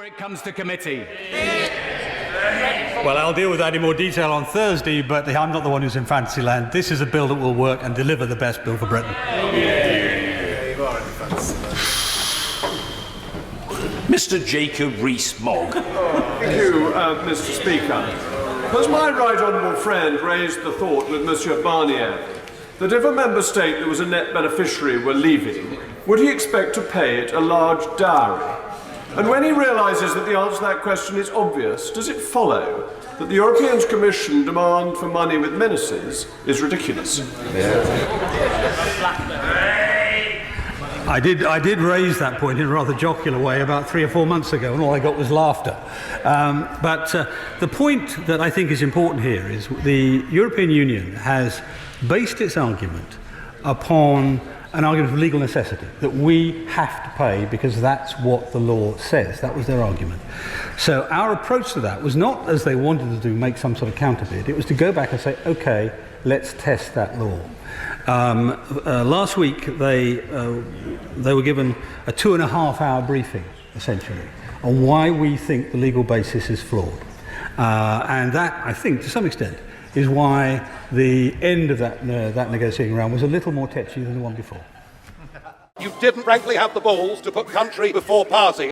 it comes to committee. Well, I'll deal with that in more detail on Thursday, but I'm not the one who's in Fantasyland. This is a bill that will work and deliver the best bill for Britain. Mr. Jacob Rees-Mogg. Thank you, Mr. Speaker. Has my right honourable friend raised the thought with Monsieur Barnier that if a member state that was a net beneficiary were leaving, would he expect to pay it a large dowry? And when he realises that the answer to that question is obvious, does it follow that the European Commission demand for money with menaces is ridiculous? I did raise that point in a rather jocular way about 3 or 4 months ago, and all I got was laughter. But the point that I think is important here is the European Union has based its argument upon an argument of legal necessity, that we have to pay because that's what the law says. That was their argument. So our approach to that was not, as they wanted to do, make some sort of counterbid. It was to go back and say, OK, let's test that law. Last week, they were given a 2.5-hour briefing, essentially, on why we think the legal basis is flawed. And that, I think, to some extent, is why the end of that negotiating round was a little more tetchy than the one before. You didn't frankly have the balls to put country before party.